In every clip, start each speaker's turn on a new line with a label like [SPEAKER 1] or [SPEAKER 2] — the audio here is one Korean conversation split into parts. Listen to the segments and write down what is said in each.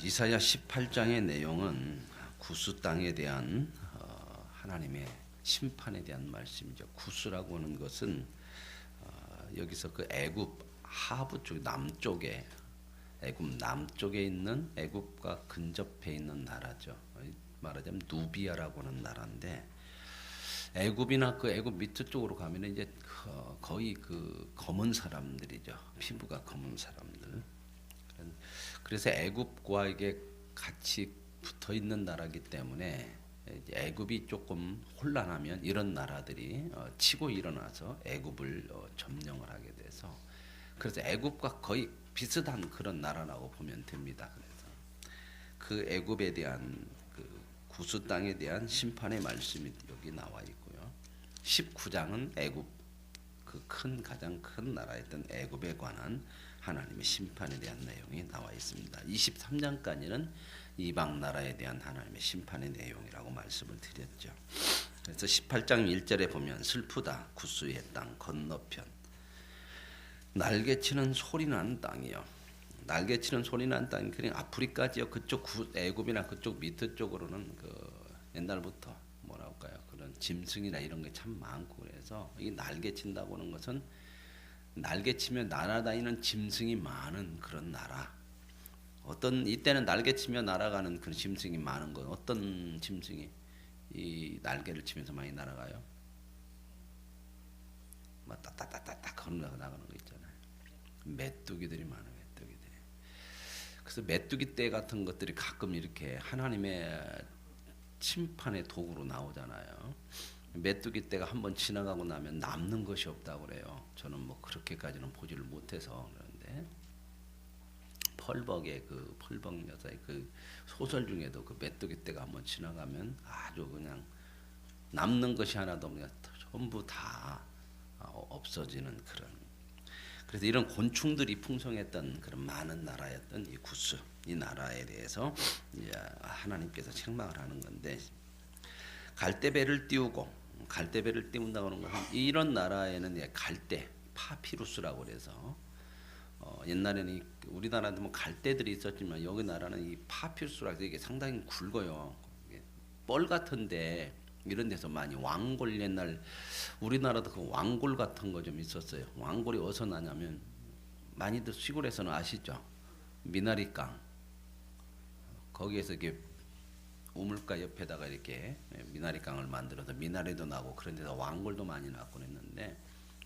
[SPEAKER 1] 이사야 18장의 내용은 구스 땅에 대한 하나님의 심판에 대한 말씀이죠. 구스라고 하는 것은 여기서 그 애굽 하부 쪽 남쪽에 애굽 남쪽에 있는 애굽과 근접해 있는 나라죠. 말하자면 누비아라고 하는 나라인데 애굽이나 그 애굽 밑에 쪽으로 가면 이제 거의 그 검은 사람들이죠. 피부가 검은 사람들. 그래서 애굽과 이게 같이 붙어 있는 나라이기 때문에 애굽이 조금 혼란하면 이런 나라들이 치고 일어나서 애굽을 점령을 하게 돼서 그래서 애굽과 거의 비슷한 그런 나라라고 보면 됩니다. 그래서 그 애굽에 대한 그 구스 땅에 대한 심판의 말씀이 여기 나와 있고요. 19장은 애굽 그 가장 큰 나라였던 애굽에 관한 하나님의 심판에 대한 내용이 나와 있습니다. 23장까지는 이방 나라에 대한 하나님의 심판의 내용이라고 말씀을 드렸죠. 그래서 18장 1절에 보면 슬프다 구스의 땅 건너편 날개치는 소리나는 땅이요. 날개치는 소리나는 땅이 그냥 아프리카 지역 그쪽 애굽이나 그쪽 밑에 쪽으로는 그 옛날부터 뭐라고 할까요? 그런 짐승이나 이런 게 참 많고 그래서 이 날개친다고 하는 것은 날개치며 날아다니는 짐승이 많은 그런 나라. 어떤 이때는 날개치며 날아가는 그런 짐승이 많은 건 어떤 짐승이 이 날개를 치면서 많이 날아가요? 막 따따따따따 걸어 나가는 거 있잖아요. 메뚜기들이 많아요. 메뚜기들이. 그래서 메뚜기 떼 같은 것들이 가끔 이렇게 하나님의 심판의 도구로 나오잖아요. 메뚜기 떼가 한번 지나가고 나면 남는 것이 없다고 그래요. 저는 뭐 그렇게까지는 보지를 못해서 그런데 펄벅의 그 펄벅 여사의 그 소설 중에도 그 메뚜기 떼가 한번 지나가면 아주 그냥 남는 것이 하나도 없는 전부 다 없어지는 그런. 그래서 이런 곤충들이 풍성했던 그런 많은 나라였던 이 구스 이 나라에 대해서 이제 하나님께서 책망을 하는 건데 갈대배를 띄우고 갈대배를 띄운다고 하는 것은 이런 나라에는 갈대 파피루스라고 그래서 옛날에는 우리나라도 뭐 갈대들이 있었지만 여기 나라는 이 파피루스라고 해서 이게 상당히 굵어요. 뻘 같은데 이런 데서 많이 왕골 옛날 우리나라도 그 왕골 같은 거 좀 있었어요. 왕골이 어디서 나냐면 많이들 시골에서는 아시죠? 미나리강 거기에서 이렇게 우물가 옆에다가 이렇게 미나리강을 만들어서 미나리도 나고 그런 데서 왕골도 많이 나고 그랬는데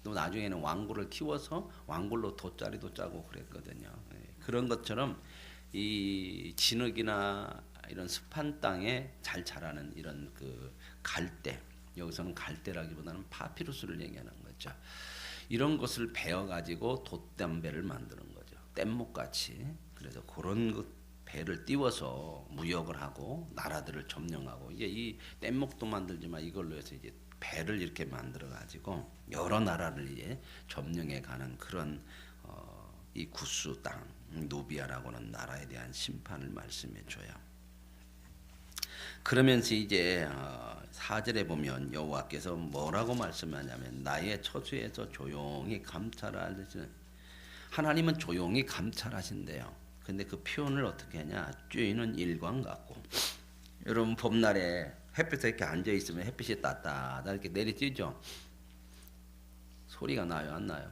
[SPEAKER 1] 또 나중에는 왕골을 키워서 왕골로 돗자리도 짜고 그랬거든요. 그런 것처럼 이 진흙이나 이런 습한 땅에 잘 자라는 이런 그 갈대 여기서는 갈대라기보다는 파피루스를 얘기하는 거죠. 이런 것을 베어 가지고 돛담배를 만드는 거죠. 뗏목 같이. 그래서 그런 것 배를 띄워서 무역을 하고 나라들을 점령하고 이제 이 뗏목도 만들지만 이걸로 해서 이제 배를 이렇게 만들어 가지고 여러 나라를 이제 점령해 가는 그런 이 구스 땅 누비아라고는 나라에 대한 심판을 말씀해 줘요. 그러면서 이제 4절에 보면 여호와께서 뭐라고 말씀하냐면 나의 처소에서 조용히 감찰하시는 하나님은 조용히 감찰하신대요. 근데 그 표현을 어떻게 하냐? 쬐는 일광 같고 여러분 봄날에 햇빛에 이렇게 앉아 있으면 햇빛이 따따다 이렇게 내리쬐죠. 소리가 나요, 안 나요?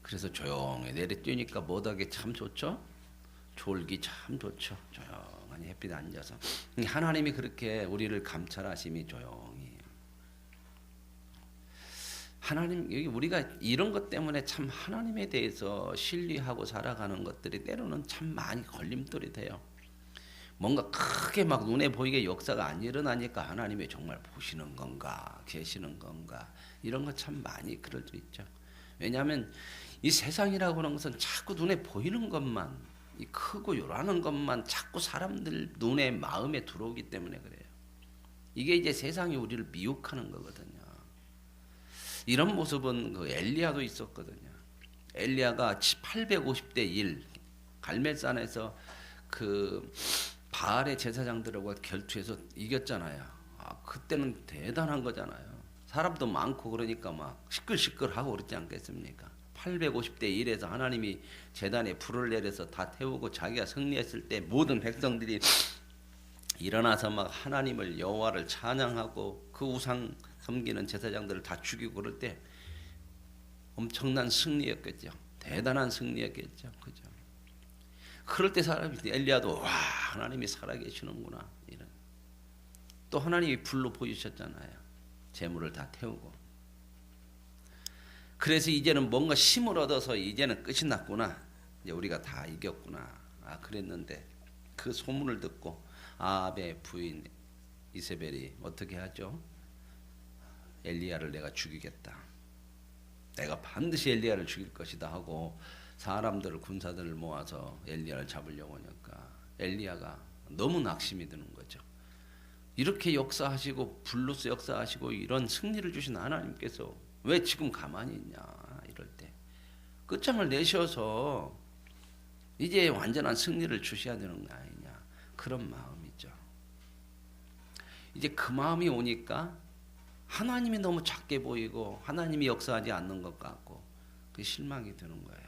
[SPEAKER 1] 그래서 조용히 내리쬐니까 못하게 참 좋죠. 졸기 참 좋죠. 조용히 햇빛에 앉아서 하나님이 그렇게 우리를 감찰하심이 조용히. 하나님 여기 우리가 이런 것 때문에 참 하나님에 대해서 신뢰하고 살아가는 것들이 때로는 참 많이 걸림돌이 돼요. 뭔가 크게 막 눈에 보이게 역사가 안 일어나니까 하나님이 정말 보시는 건가 계시는 건가 이런 것 참 많이 그럴 수 있죠. 왜냐하면 이 세상이라고 하는 것은 자꾸 눈에 보이는 것만 이 크고 요란한 것만 자꾸 사람들 눈에 마음에 들어오기 때문에 그래요. 이게 이제 세상이 우리를 미혹하는 거거든요. 이런 모습은 그 엘리야도 있었거든요. 엘리야가 850대 1 갈멜산에서 그 바알의 제사장들하고 결투해서 이겼잖아요. 그때는 대단한 거잖아요. 사람도 많고 그러니까 막 시끌시끌하고 그러지 않겠습니까? 850대 1에서 하나님이 제단에 불을 내려서 다 태우고 자기가 승리했을 때 모든 백성들이 일어나서 막 하나님을 여호와를 찬양하고 그 우상 섬기는 제사장들을 다 죽이고 그럴 때 엄청난 승리였겠죠. 대단한 승리였겠죠. 그죠? 그럴 때 사람이 엘리야도 와 하나님이 살아계시는구나 이런. 또 하나님이 불로 보이셨잖아요. 재물을 다 태우고. 그래서 이제는 뭔가 힘을 얻어서 이제는 끝이 났구나. 이제 우리가 다 이겼구나. 그랬는데 그 소문을 듣고 아합의 부인 이세벨이 어떻게 하죠? 엘리야를 내가 죽이겠다. 내가 반드시 엘리야를 죽일 것이다 하고 사람들을 군사들을 모아서 엘리야를 잡으려고 하니까 엘리야가 너무 낙심이 드는 거죠. 이렇게 역사하시고 불로서 역사하시고 이런 승리를 주신 하나님께서 왜 지금 가만히 있냐 이럴 때 끝장을 내셔서 이제 완전한 승리를 주셔야 되는 거 아니냐 그런 마음이죠. 이제 그 마음이 오니까 하나님이 너무 작게 보이고 하나님이 역사하지 않는 것 같고 그 실망이 드는 거예요.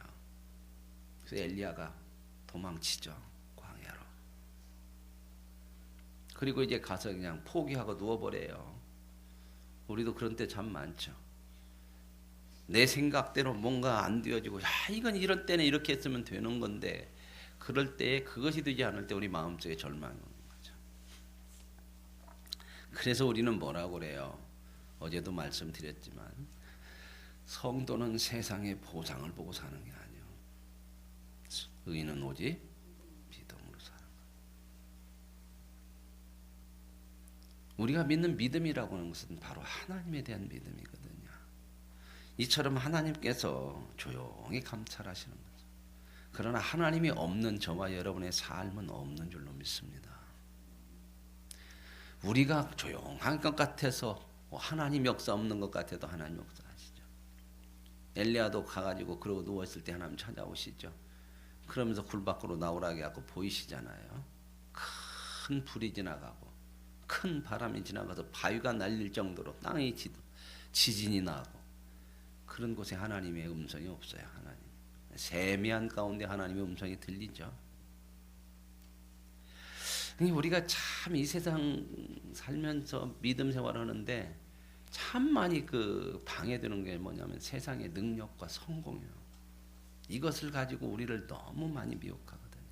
[SPEAKER 1] 그래서 엘리야가 도망치죠. 광야로. 그리고 이제 가서 그냥 포기하고 누워버려요. 우리도 그런 때 참 많죠. 내 생각대로 뭔가 안 되어지고 이건 이런 때는 이렇게 했으면 되는 건데 그럴 때 그것이 되지 않을 때 우리 마음속에 절망이 오는 거죠. 그래서 우리는 뭐라고 그래요? 어제도 말씀드렸지만 성도는 세상의 보상을 보고 사는 게 아니에요. 의인은 오직 믿음으로 사는 거예요. 우리가 믿는 믿음이라고 하는 것은 바로 하나님에 대한 믿음이거든요. 이처럼 하나님께서 조용히 감찰하시는 거죠. 그러나 하나님이 없는 저와 여러분의 삶은 없는 줄로 믿습니다. 우리가 조용한 것 같아서 하나님 역사 없는 것 같아도 하나님 역사하시죠. 엘리야도 가가지고 그러고 누워있을 때 하나님 찾아오시죠. 그러면서 굴 밖으로 나오라게 하고 보이시잖아요. 큰 불이 지나가고 큰 바람이 지나가서 바위가 날릴 정도로 땅이 지진이 나고 그런 곳에 하나님의 음성이 없어요. 하나님 세미한 가운데 하나님의 음성이 들리죠. 우리가 참 이 세상 살면서 믿음 생활하는데 참 많이 그 방해되는 게 뭐냐면 세상의 능력과 성공이에요. 이것을 가지고 우리를 너무 많이 미혹하거든요.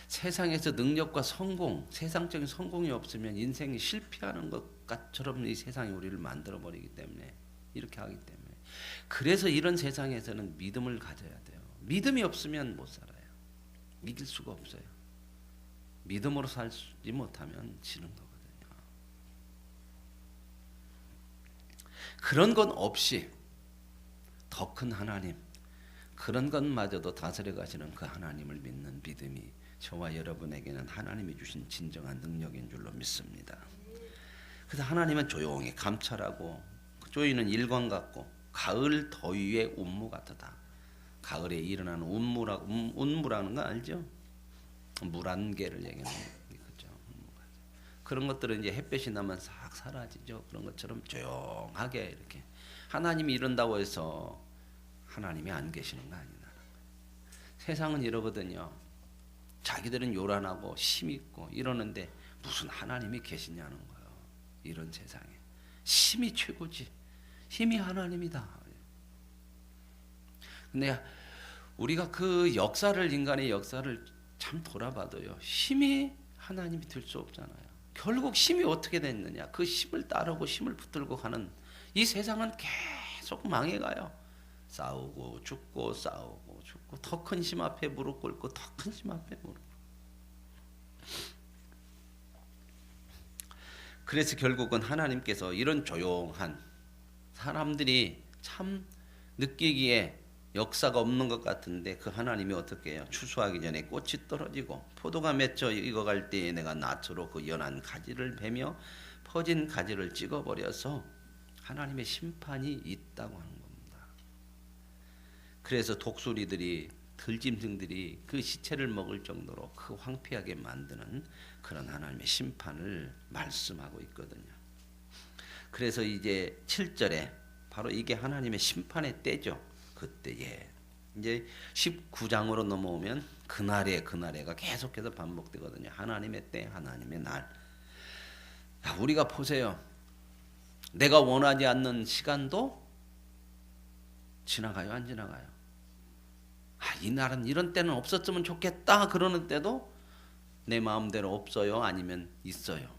[SPEAKER 1] 세상에서 능력과 성공, 세상적인 성공이 없으면 인생이 실패하는 것처럼 이 세상이 우리를 만들어 버리기 때문에 이렇게 하기 때문에 그래서 이런 세상에서는 믿음을 가져야 돼요. 믿음이 없으면 못 살아요. 이길 수가 없어요. 믿음으로 살지 못하면 지는 거거든요. 그런 건 없이 더 큰 하나님, 그런 것마저도 다스려 가시는 그 하나님을 믿는 믿음이 저와 여러분에게는 하나님이 주신 진정한 능력인 줄로 믿습니다. 그래서 하나님은 조용히 감찰하고 조이는 일광 같고 가을 더위의 운무 같다. 가을에 일어나는 운무라는 거 알죠? 물 안개를 얘기하는 거죠. 그런 것들은 이제 햇볕이 나면 싹 사라지죠. 그런 것처럼 조용하게 이렇게 하나님이 이런다고 해서 하나님이 안 계시는 거 아니다. 세상은 이러거든요. 자기들은 요란하고 힘있고 이러는데 무슨 하나님이 계시냐는 거예요. 이런 세상에 힘이 최고지. 힘이 하나님이다. 근데 우리가 그 역사를 인간의 역사를 참 돌아봐도요. 힘이 하나님이 될 수 없잖아요. 결국 힘이 어떻게 됐느냐. 그 힘을 따르고 힘을 붙들고 가는 이 세상은 계속 망해가요. 싸우고 죽고 싸우고 죽고 더 큰 힘 앞에 무릎 꿇고 더 큰 힘 앞에 무릎 꿇고. 그래서 결국은 하나님께서 이런 조용한 사람들이 참 느끼기에 역사가 없는 것 같은데 그 하나님이 어떻게 해요? 추수하기 전에 꽃이 떨어지고 포도가 맺혀 익어갈 때에 내가 낫으로 그 연한 가지를 베며 퍼진 가지를 찍어버려서 하나님의 심판이 있다고 하는 겁니다. 그래서 독수리들이 들짐승들이 그 시체를 먹을 정도로 그 황폐하게 만드는 그런 하나님의 심판을 말씀하고 있거든요. 그래서 이제 7절에 바로 이게 하나님의 심판의 때죠. 그때에 이제 19장으로 넘어오면 그날에가 계속해서 반복되거든요. 하나님의 때, 하나님의 날. 우리가 보세요. 내가 원하지 않는 시간도 지나가요, 안 지나가요? 이 날은 이런 때는 없었으면 좋겠다 그러는 때도 내 마음대로 없어요, 아니면 있어요.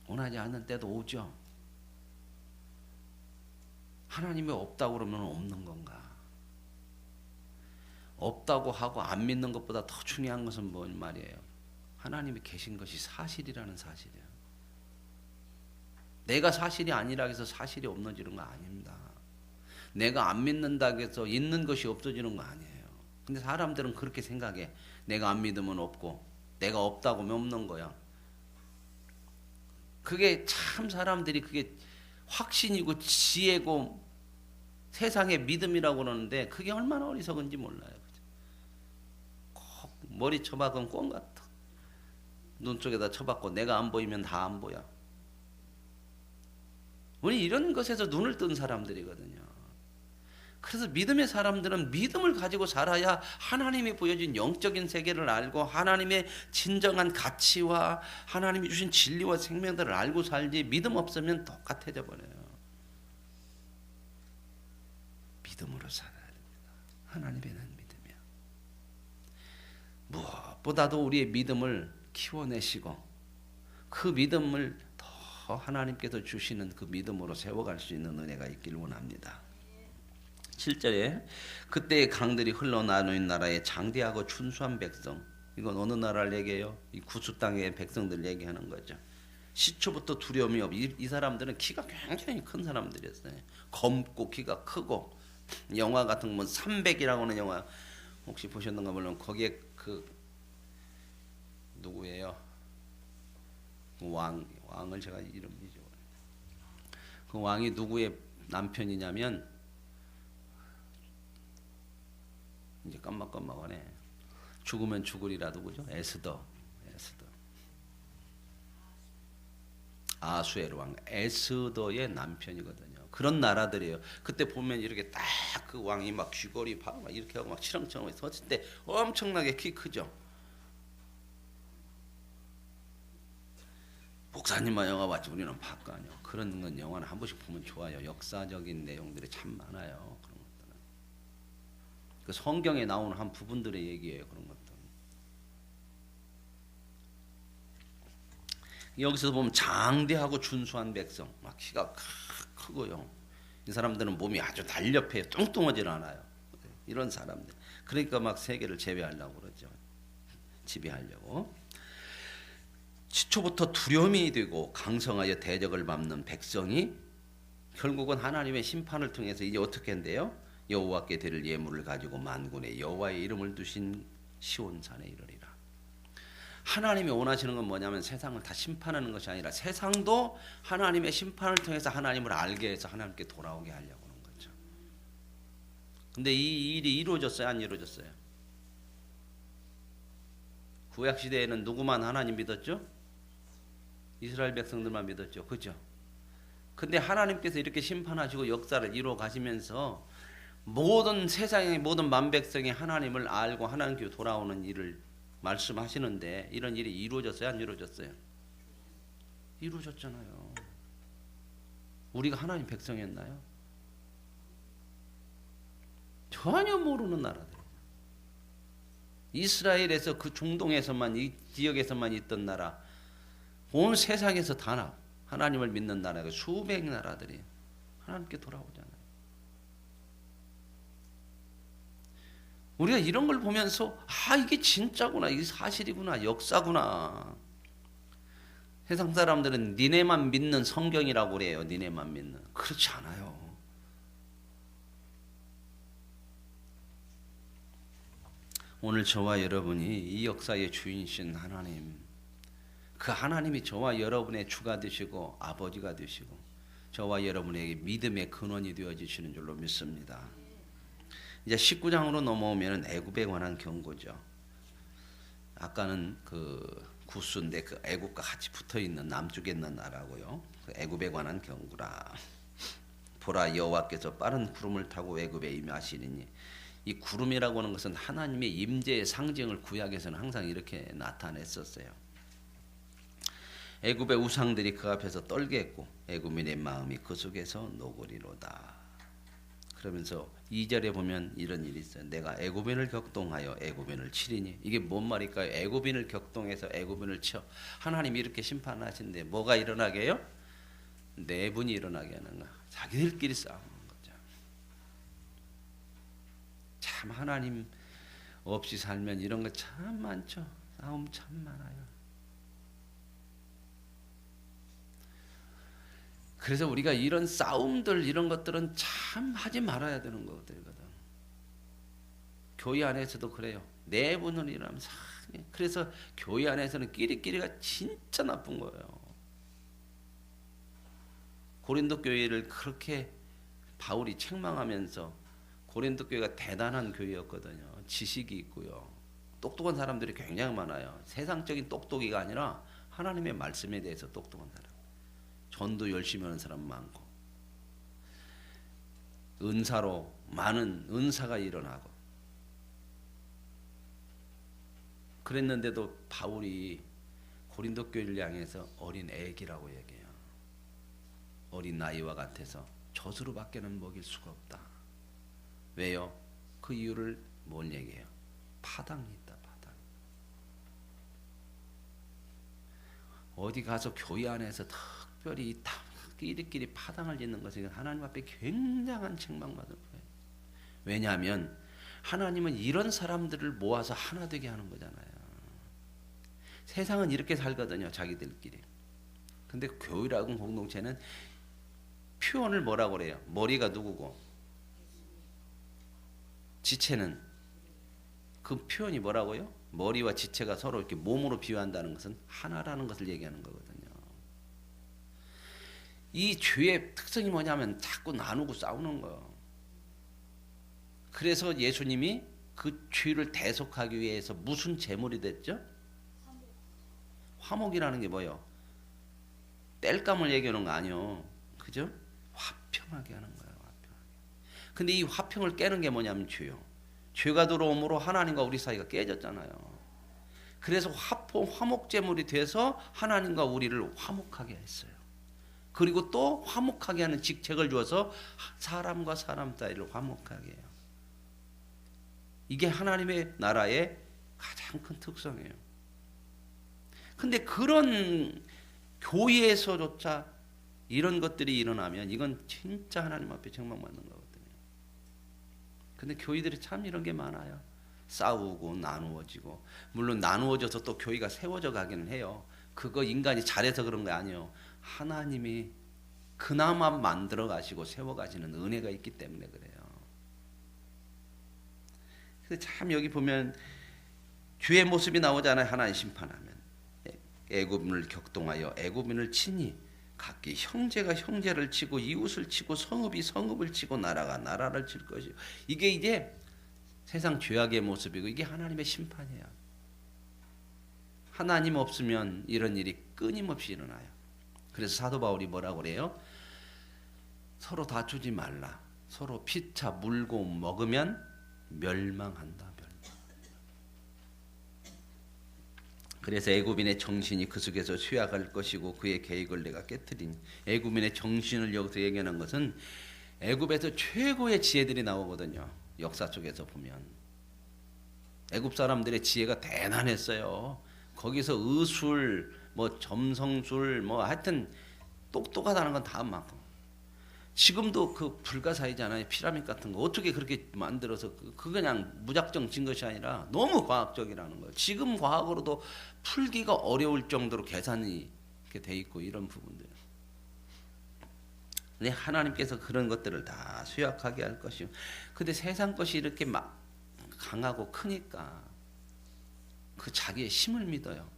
[SPEAKER 1] 원하지 않는 때도 오죠. 하나님이 없다고 그러면 없는 건가? 없다고 하고 안 믿는 것보다 더 중요한 것은 뭔 말이에요? 하나님이 계신 것이 사실이라는 사실이에요. 내가 사실이 아니라 해서 사실이 없어지는 거 아닙니다. 내가 안 믿는다고 해서 있는 것이 없어지는 거 아니에요. 근데 사람들은 그렇게 생각해. 내가 안 믿으면 없고 내가 없다고 하면 없는 거야. 그게 참 사람들이 그게 확신이고 지혜고 세상의 믿음이라고 그러는데 그게 얼마나 어리석은지 몰라요. 꼭 머리 쳐박은 꽁 같아. 눈 쪽에다 쳐박고 내가 안 보이면 다 안 보여. 우리 이런 것에서 눈을 뜬 사람들이거든요. 그래서 믿음의 사람들은 믿음을 가지고 살아야 하나님이 보여준 영적인 세계를 알고 하나님의 진정한 가치와 하나님이 주신 진리와 생명들을 알고 살지, 믿음 없으면 똑같아져 버려요. 믿음으로 살아야 됩니다. 하나님에는 믿음이야. 무엇보다도 우리의 믿음을 키워내시고 그 믿음을 더 하나님께서 주시는 그 믿음으로 세워갈 수 있는 은혜가 있기를 원합니다. 7절에 그때의 강들이 흘러나누는 나라의 장대하고 준수한 백성. 이건 어느 나라를 얘기해요? 이 구수 땅의 백성들 얘기하는 거죠. 시초부터 두려움이 없고 이 사람들은 키가 굉장히 큰 사람들이었어요. 검고 키가 크고 영화 같은 건 300이라고 하는 영화 혹시 보셨는가 물론 거기에 그 누구예요? 왕을 제가 이름 잊어버렸어요. 그 왕이 누구의 남편이냐면 이제 깜빡깜빡하네. 죽으면 죽으리라 누구죠? 에스더. 아수에르 왕 에스더의 남편이거든요. 그런 나라들이에요. 그때 보면 이렇게 딱 그 왕이 막 귀걸이 막 이렇게 하고 막 치렁치렁 섰을 때 엄청나게 키 크죠. 목사님만 영화 봤지 우리는 봤 거 아니에요. 그런 건 영화는 한 번씩 보면 좋아요. 역사적인 내용들이 참 많아요. 그런 것들은. 그 성경에 나오는 한 부분들의 얘기예요. 그런 것들. 여기서 보면 장대하고 준수한 백성, 막 키가 크고요. 이 사람들은 몸이 아주 날렵해요. 뚱뚱하지 않아요. 이런 사람들. 그러니까 막 세계를 제비하려고 그러죠. 지배하려고. 시초부터 두려움이 되고 강성하여 대적을 밟는 백성이 결국은 하나님의 심판을 통해서 이제 어떻게 한대요? 여호와께 드릴 예물을 가지고 만군의 여호와의 이름을 두신 시온산에 이르리라. 하나님이 원하시는 건 뭐냐면 세상을 다 심판하는 것이 아니라 세상도 하나님의 심판을 통해서 하나님을 알게 해서 하나님께 돌아오게 하려고 하는 거죠. 근데 이 일이 이루어졌어요? 안 이루어졌어요? 구약 시대에는 누구만 하나님 믿었죠? 이스라엘 백성들만 믿었죠. 그죠? 근데 하나님께서 이렇게 심판하시고 역사를 이루어 가시면서 모든 세상의 모든 만백성이 하나님을 알고 하나님께 돌아오는 일을 말씀하시는데 이런 일이 이루어졌어요? 안 이루어졌어요? 이루어졌잖아요. 우리가 하나님 백성이었나요? 전혀 모르는 나라들. 이스라엘에서 그 중동에서만 이 지역에서만 있던 나라, 온 세상에서 다 하나님을 믿는 나라가 수백 나라들이 하나님께 돌아오잖아요. 우리가 이런 걸 보면서 이게 진짜구나, 이게 사실이구나, 역사구나. 세상 사람들은 니네만 믿는 성경이라고 그래요. 니네만 믿는. 그렇지 않아요. 오늘 저와 여러분이 이 역사의 주인이신 하나님, 그 하나님이 저와 여러분의 주가 되시고 아버지가 되시고 저와 여러분에게 믿음의 근원이 되어주시는 줄로 믿습니다. 이제 19장으로 넘어오면 애굽에 관한 경고죠. 아까는 그 구스인데 그 애굽과 같이 붙어 있는 남쪽에 있는 나라고요. 그 애굽에 관한 경구라. 보라 여호와께서 빠른 구름을 타고 애굽에 임하시리니 이 구름이라고 하는 것은 하나님의 임재의 상징을 구약에서는 항상 이렇게 나타냈었어요. 애굽의 우상들이 그 앞에서 떨게 했고 애굽인의 마음이 그 속에서 녹으리로다. 그러면서 2절에 보면 이런 일이 있어요. 내가 애굽인을 격동하여 애굽인을 치리니. 이게 뭔 말일까요? 애굽인을 격동해서 애굽인을 쳐. 하나님이 이렇게 심판하신데 뭐가 일어나게 해요? 내분이 일어나게 하는 거야. 자기들끼리 싸우는 거죠. 참 하나님 없이 살면 이런 거 참 많죠. 싸움 참 많아요. 그래서 우리가 이런 싸움들 이런 것들은 참 하지 말아야 되는 것들이거든. 교회 안에서도 그래요. 내분을 일어나면 상해. 그래서 교회 안에서는 끼리끼리가 진짜 나쁜 거예요. 고린도 교회를 그렇게 바울이 책망하면서 고린도 교회가 대단한 교회였거든요. 지식이 있고요. 똑똑한 사람들이 굉장히 많아요. 세상적인 똑똑이가 아니라 하나님의 말씀에 대해서 똑똑한 사람. 전도 열심히 하는 사람 많고 은사로 많은 은사가 일어나고 그랬는데도 바울이 고린도 교회를 향해서 어린 애기라고 얘기해요. 어린 나이와 같아서 젖으로밖에는 먹일 수가 없다. 왜요? 그 이유를 뭘 얘기해요? 파당이 있다. 파당. 어디 가서 교회 안에서 특별히 끼리끼리 파당을 짓는 것은 하나님 앞에 굉장한 책망받을 거예요. 왜냐하면 하나님은 이런 사람들을 모아서 하나 되게 하는 거잖아요. 세상은 이렇게 살거든요. 자기들끼리. 근데 교회라고 공동체는 표현을 뭐라고 그래요? 머리가 누구고 지체는 그 표현이 뭐라고요? 머리와 지체가 서로 이렇게 몸으로 비유한다는 것은 하나라는 것을 얘기하는 거거든요. 이 죄의 특성이 뭐냐면 자꾸 나누고 싸우는 거예요. 그래서 예수님이 그 죄를 대속하기 위해서 무슨 제물이 됐죠? 화목이라는 게 뭐예요? 땔감을 얘기하는 거 아니요. 그죠? 화평하게 하는 거예요. 화평하게. 근데 이 화평을 깨는 게 뭐냐면 죄요. 죄가 들어옴으로 하나님과 우리 사이가 깨졌잖아요. 그래서 화목제물이 돼서 하나님과 우리를 화목하게 했어요. 그리고 또 화목하게 하는 직책을 주어서 사람과 사람 사이를 화목하게 해요. 이게 하나님의 나라의 가장 큰 특성이에요. 근데 그런 교회에서조차 이런 것들이 일어나면 이건 진짜 하나님 앞에 책망받는 거거든요. 근데 교회들이 참 이런 게 많아요. 싸우고 나누어지고. 물론 나누어져서 또 교회가 세워져 가기는 해요. 그거 인간이 잘해서 그런 거 아니에요. 하나님이 그나마 만들어 가시고 세워 가시는 은혜가 있기 때문에 그래요. 그래서 참 여기 보면 주의 모습이 나오잖아요. 하나님 심판하면. 애굽인을 격동하여 애굽인을 치니 각기 형제가 형제를 치고 이웃을 치고 성읍이 성읍을 치고 나라가 나라를 칠 것이요. 이게 이제 세상 죄악의 모습이고 이게 하나님의 심판이에요. 하나님 없으면 이런 일이 끊임없이 일어나요. 그래서 사도 바울이 뭐라고 그래요? 서로 다투지 말라. 서로 피차 물고 먹으면 멸망한다. 그래서 애굽인의 정신이 그 속에서 쇠약할 것이고 그의 계획을 내가 깨뜨리니. 애굽인의 정신을 여기서 얘기하는 것은 애굽에서 최고의 지혜들이 나오거든요. 역사 속에서 보면 애굽 사람들의 지혜가 대단했어요. 거기서 의술, 뭐 점성술, 뭐 하여튼 똑똑하다는 건 다 많고. 지금도 그 불가사의잖아요. 피라미드 같은 거 어떻게 그렇게 만들어서 그 그냥 무작정 진 것이 아니라 너무 과학적이라는 거예요. 지금 과학으로도 풀기가 어려울 정도로 계산이 이렇게 돼 있고 이런 부분들. 근데 하나님께서 그런 것들을 다 수약하게 할 것이요. 근데 세상 것이 이렇게 막 강하고 크니까 그 자기의 힘을 믿어요.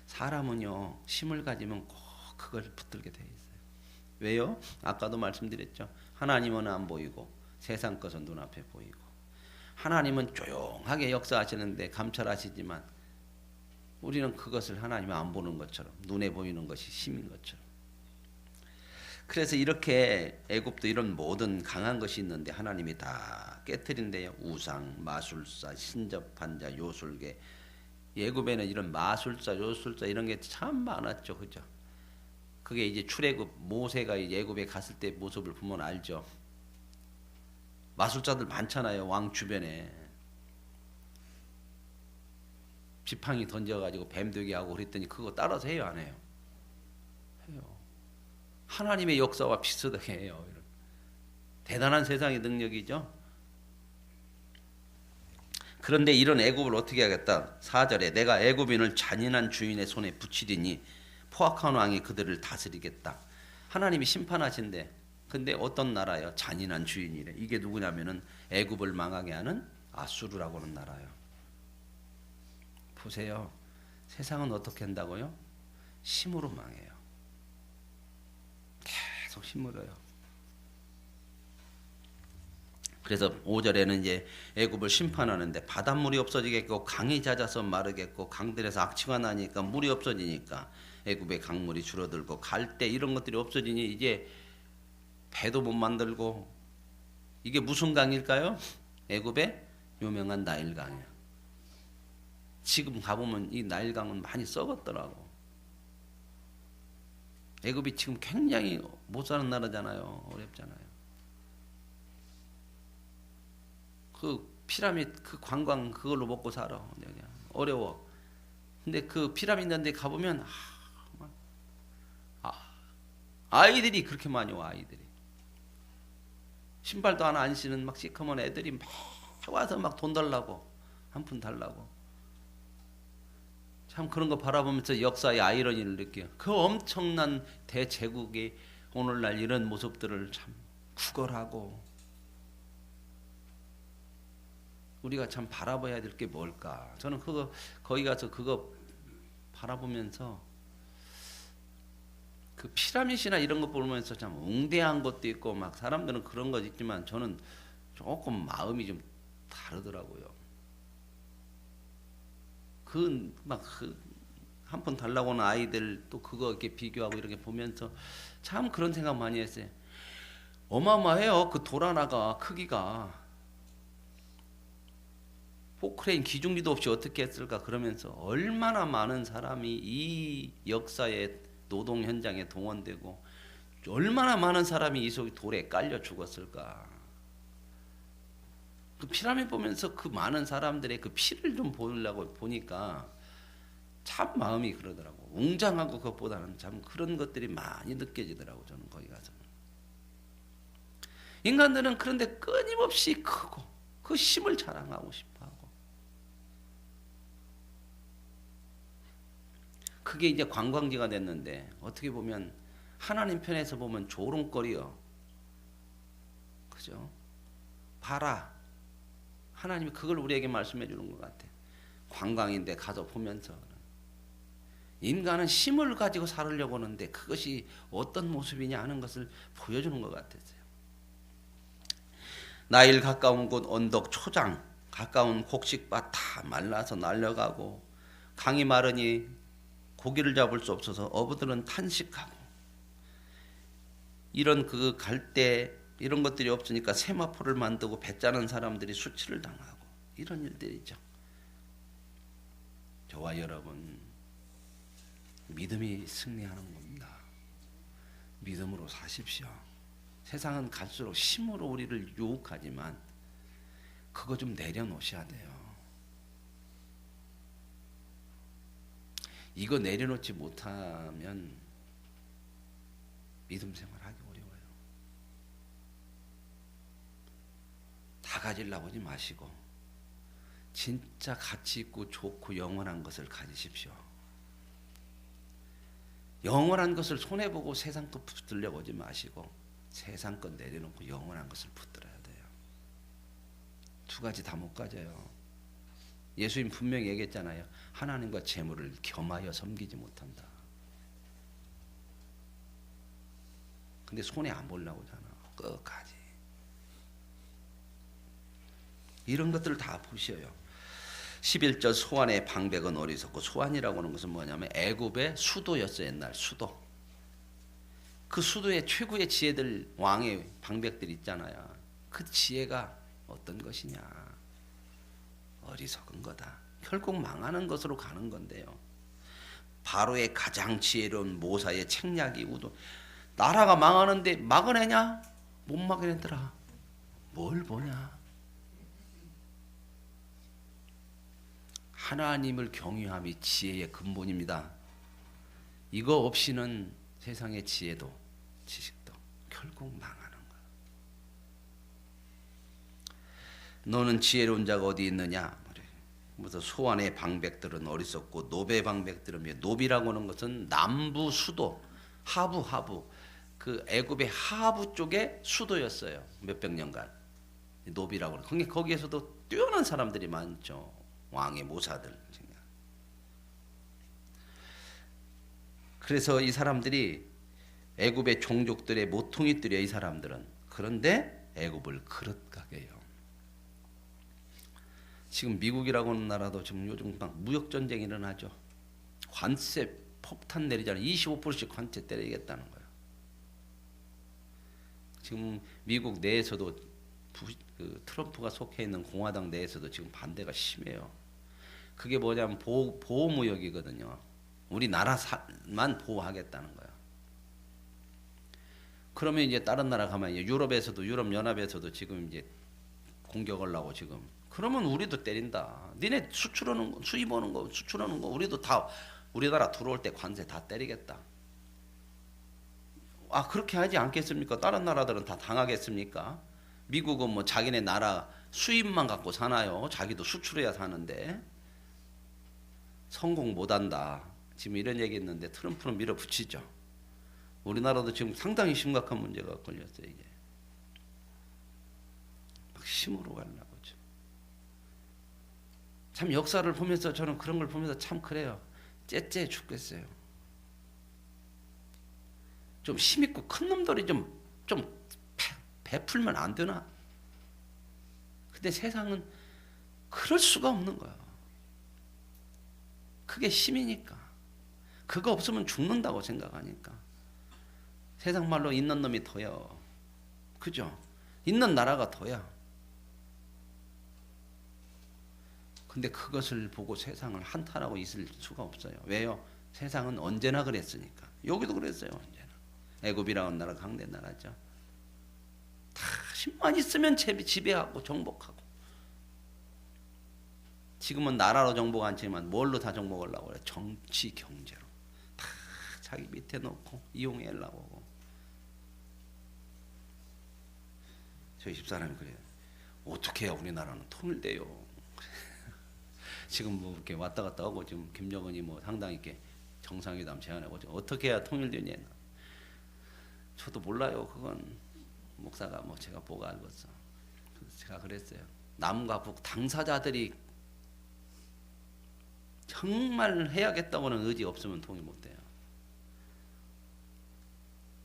[SPEAKER 1] 사람은요 힘을 가지면 꼭 그걸 붙들게 돼 있어요. 왜요? 아까도 말씀드렸죠. 하나님은 안 보이고 세상 것은 눈앞에 보이고. 하나님은 조용하게 역사하시는데 감찰하시지만 우리는 그것을 하나님이 안 보는 것처럼 눈에 보이는 것이 힘인 것처럼. 그래서 이렇게 애굽도 이런 모든 강한 것이 있는데 하나님이 다 깨뜨린대요. 우상, 마술사, 신접한 자, 요술계. 애굽에는 이런 마술사, 요술사 이런 게 참 많았죠, 그죠? 그게 이제 출애굽 모세가 애굽에 갔을 때 모습을 보면 알죠. 마술사들 많잖아요, 왕 주변에. 지팡이 던져가지고 뱀 되게 하고 그랬더니 그거 따라서 해요, 안 해요? 해요. 하나님의 역사와 비슷하게 해요. 이런. 대단한 세상의 능력이죠. 그런데 이런 애굽을 어떻게 하겠다? 4절에 내가 애굽인을 잔인한 주인의 손에 붙이리니 포악한 왕이 그들을 다스리겠다. 하나님이 심판하신대. 근데 어떤 나라요? 잔인한 주인이래. 이게 누구냐면은 애굽을 망하게 하는 아수르라고 하는 나라요. 보세요. 세상은 어떻게 한다고요? 힘으로 망해요. 계속 힘으로요. 그래서 5절에는 이제 애굽을 심판하는데 바닷물이 없어지겠고 강이 잦아서 마르겠고 강들에서 악취가 나니까 물이 없어지니까 애굽의 강물이 줄어들고 갈대 이런 것들이 없어지니 이제 배도 못 만들고 이게 무슨 강일까요? 애굽의 유명한 나일강이에요. 지금 가보면 이 나일강은 많이 썩었더라고. 애굽이 지금 굉장히 못 사는 나라잖아요. 어렵잖아요. 그 피라미드 그 관광 그걸로 먹고 살아. 어려워. 근데 그 피라미드 있는 데 가보면 아이들이 그렇게 많이 와. 아이들이 신발도 하나 안 신은 막 시커먼 애들이 막 와서 막 돈 달라고 한 푼 달라고. 참 그런 거 바라보면서 역사의 아이러니를 느껴요. 그 엄청난 대제국이 오늘날 이런 모습들을 참 구걸하고 우리가 참 바라봐야 될 게 뭘까? 저는 그거 거기 가서 그거 바라보면서 그 피라미드나 이런 거 보면서 참 웅대한 것도 있고 막 사람들은 그런 거 있지만 저는 조금 마음이 좀 다르더라고요. 그 막 한 푼 달라고 하는 아이들 또 그거 이렇게 비교하고 이렇게 보면서 참 그런 생각 많이 했어요. 어마어마해요. 그 돌 하나가 크기가 포크레인 기중기도 없이 어떻게 했을까 그러면서 얼마나 많은 사람이 이 역사의 노동 현장에 동원되고 얼마나 많은 사람이 이 속에 돌에 깔려 죽었을까. 그 피라미드 보면서 그 많은 사람들의 그 피를 좀 보려고 보니까 참 마음이 그러더라고. 웅장하고 그것보다는 참 그런 것들이 많이 느껴지더라고. 저는 거기 가서. 인간들은 그런데 끊임없이 크고 그 힘을 자랑하고 싶어하고 그게 이제 관광지가 됐는데 어떻게 보면 하나님 편에서 보면 조롱거리요. 그죠? 봐라. 하나님이 그걸 우리에게 말씀해 주는 것 같아. 관광인데 가서 보면서 인간은 힘을 가지고 살으려고 하는데 그것이 어떤 모습이냐 하는 것을 보여주는 것 같았어요. 나일 가까운 곳 언덕 초장 가까운 곡식밭 다 말라서 날려가고 강이 마르니 고기를 잡을 수 없어서 어부들은 탄식하고 이런 그 갈대 이런 것들이 없으니까 세마포를 만들고 배 짜는 사람들이 수치를 당하고 이런 일들이죠. 저와 여러분 믿음이 승리하는 겁니다. 믿음으로 사십시오. 세상은 갈수록 힘으로 우리를 유혹하지만 그거 좀 내려놓으셔야 돼요. 이거 내려놓지 못하면 믿음 생활하기 어려워요. 다 가지려고 하지 마시고 진짜 가치 있고 좋고 영원한 것을 가지십시오. 영원한 것을 손해보고 세상 것 붙들려고 하지 마시고 세상 것 내려놓고 영원한 것을 붙들어야 돼요. 두 가지 다 못 가져요. 예수님 분명히 얘기했잖아요. 하나님과 재물을 겸하여 섬기지 못한다. 근데 손해 안 보려고 하잖아. 끝까지. 이런 것들을 다 보셔요. 11절 소환의 방백은 어리석고, 소환이라고 하는 것은 뭐냐면 애굽의 수도였어요. 옛날 수도. 그 수도의 최고의 지혜들, 왕의 방백들 있잖아요. 그 지혜가 어떤 것이냐? 어리석은 거다. 결국 망하는 것으로 가는 건데요. 바로의 가장 지혜로운 모사의 책략이 우도. 나라가 망하는데 막아내냐? 못 막아내더라. 뭘 보냐? 하나님을 경외함이 지혜의 근본입니다. 이거 없이는 세상의 지혜도 지식도 결국 망하는 거야. 너는 지혜로운 자가 어디 있느냐? 그래서 소환의 방백들은 어리석고 노베 방백들은, 노비라고 하는 것은 남부 수도, 하부 그 애굽의 하부 쪽에 수도였어요. 몇백 년간. 노비라고 하는. 거기에서도 뛰어난 사람들이 많죠. 왕의 모사들. 그래서 이 사람들이 애굽의 종족들의 모퉁이들이야, 이 사람들은. 그런데 애굽을 그릇가게 해요. 지금 미국이라고 하는 나라도 지금 요즘 막 무역 전쟁이 일어나죠. 관세 폭탄 내리잖아요. 25%씩 관세 때리겠다는 거예요. 지금 미국 내에서도 그 트럼프가 속해 있는 공화당 내에서도 지금 반대가 심해요. 그게 뭐냐면 보호무역이거든요. 우리나라만 보호하겠다는 거예요. 그러면 이제 다른 나라 가면 유럽에서도, 유럽연합에서도 지금 이제 공격을 하고 지금. 그러면 우리도 때린다. 니네 수출하는 거, 수입하는 거, 수출하는 거 우리도 다 우리나라 들어올 때 관세 다 때리겠다. 아, 그렇게 하지 않겠습니까? 다른 나라들은 다 당하겠습니까? 미국은 뭐 자기네 나라 수입만 갖고 사나요? 자기도 수출해야 사는데. 성공 못한다. 지금 이런 얘기 했는데 트럼프는 밀어붙이죠. 우리나라도 지금 상당히 심각한 문제가 걸렸어요. 이게 막 심으로 가려고. 참 역사를 보면서 저는 그런 걸 보면서 참 그래요. 째째 죽겠어요. 좀 힘있고 큰 놈들이 좀 베풀면 안 되나? 근데 세상은 그럴 수가 없는 거야. 그게 힘이니까. 그거 없으면 죽는다고 생각하니까. 세상 말로 있는 놈이 더요. 그죠? 있는 나라가 더야. 근데 그것을 보고 세상을 한탄하고 있을 수가 없어요. 왜요? 세상은 언제나 그랬으니까. 여기도 그랬어요. 언제나. 애굽이라는 나라가 강대 나라죠. 다 힘만 있으면 지배하고 정복하고. 지금은 나라로 정복 않지만 뭘로 다 정복하려고 그래? 정치, 경제로. 다 자기 밑에 놓고 이용하려고 하고. 저희 집사람이 그래요. 어떻게 해야 우리나라는 통일돼요? 지금 뭐 이렇게 왔다 갔다 하고 지금 김정은이 뭐 상당히 이렇게 정상회담 제안하고 어떻게 해야 통일되냐? 저도 몰라요. 그건 목사가 뭐 제가 보고 알겠어. 제가 그랬어요. 남과 북 당사자들이 정말 해야겠다고는 의지 없으면 통일 못 돼요.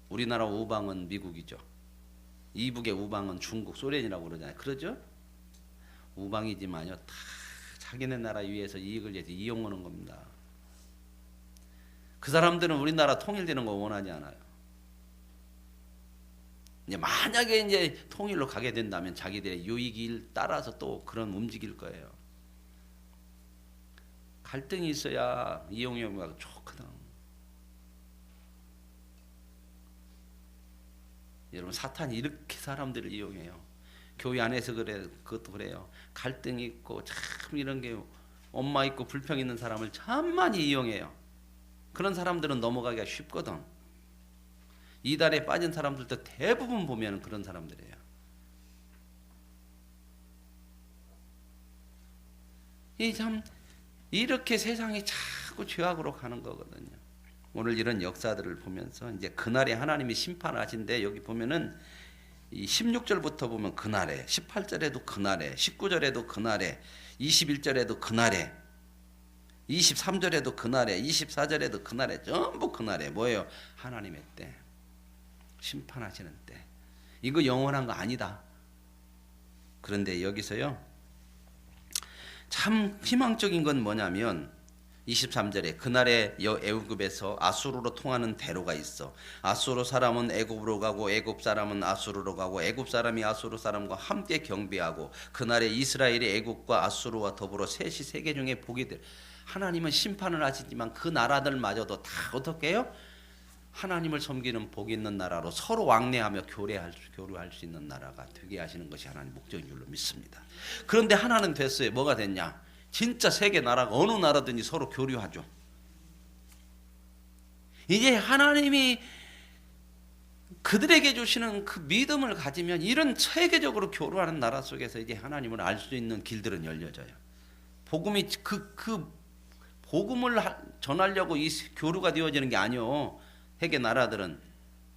[SPEAKER 1] 우리나라 우방은 미국이죠. 이북의 우방은 중국, 소련이라고 그러잖아요. 그러죠? 우방이지만요. 다 자기네 나라 위해서 이익을 위해서 이용하는 겁니다. 그 사람들은 우리나라 통일되는 거 원하지 않아요. 이제 만약에 이제 통일로 가게 된다면 자기들의 유익을 따라서 또 그런 움직일 거예요. 갈등이 있어야 이용하고 좋거든. 여러분 사탄이 이렇게 사람들을 이용해요. 교회 안에서 그것도 그래요. 갈등이 있고 참 이런 게 엄마 있고 불평 있는 사람을 참 많이 이용해요. 그런 사람들은 넘어가기가 쉽거든. 이달에 빠진 사람들도 대부분 보면 그런 사람들이에요. 이 참 이렇게 세상이 자꾸 죄악으로 가는 거거든요. 오늘 이런 역사들을 보면서 이제 그날에 하나님이 심판하신데 여기 보면은 이 16절부터 보면 그날에, 18절에도 그날에, 19절에도 그날에, 21절에도 그날에, 23절에도 그날에, 24절에도 그날에, 전부 그날에 뭐예요? 하나님의 때, 심판하시는 때. 이거 영원한 거 아니다. 그런데 여기서요, 참 희망적인 건 뭐냐면 23절에 그날에 애굽에서 아수르로 통하는 대로가 있어. 아수르 사람은 애굽으로 가고 애굽 사람은 아수르로 가고 애굽 사람이 아수르 사람과 함께 경배하고 그날에 이스라엘이 애굽과 아수르와 더불어 셋이 세계 중에 복이 될. 하나님은 심판을 하시지만 그 나라들마저도 다 어떻게 해요? 하나님을 섬기는 복 있는 나라로 서로 왕래하며 교류할 수 있는 나라가 되게 하시는 것이 하나님 목적인 줄로 믿습니다. 그런데 하나는 됐어요. 뭐가 됐냐? 진짜 세계 나라가 어느 나라든지 서로 교류하죠. 이제 하나님이 그들에게 주시는 그 믿음을 가지면 이런 세계적으로 교류하는 나라 속에서 이제 하나님을 알 수 있는 길들은 열려져요. 복음이 그 복음을 전하려고 이 교류가 되어지는 게 아니요. 세계 나라들은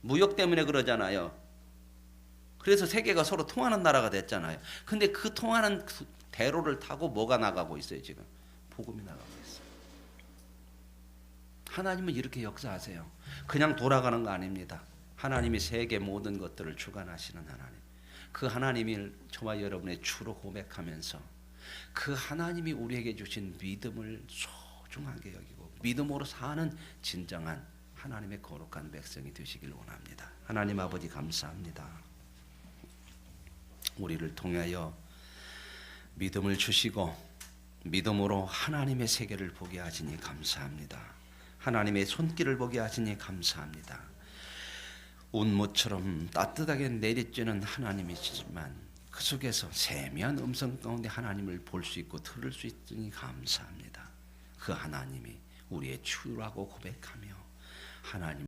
[SPEAKER 1] 무역 때문에 그러잖아요. 그래서 세계가 서로 통하는 나라가 됐잖아요. 근데 그 통하는 대로를 타고 뭐가 나가고 있어요, 지금? 복음이 나가고 있어요. 하나님은 이렇게 역사하세요. 그냥 돌아가는 거 아닙니다. 하나님이 세계 모든 것들을 주관하시는 하나님. 그 하나님을 저와 여러분의 주로 고백하면서 그 하나님이 우리에게 주신 믿음을 소중하게 여기고 믿음으로 사는 진정한 하나님의 거룩한 백성이 되시길 원합니다. 하나님 아버지 감사합니다. 우리를 통하여 믿음을 주시고 믿음으로 하나님의 세계를 보게 하시니 감사합니다. 하나님의 손길을 보게 하시니 감사합니다. 운무처럼 따뜻하게 내리쬐는 하나님이시지만 그 속에서 세미한 음성 가운데 하나님을 볼 수 있고 들을 수 있으니 감사합니다. 그 하나님이 우리의 주라고 고백하며 하나님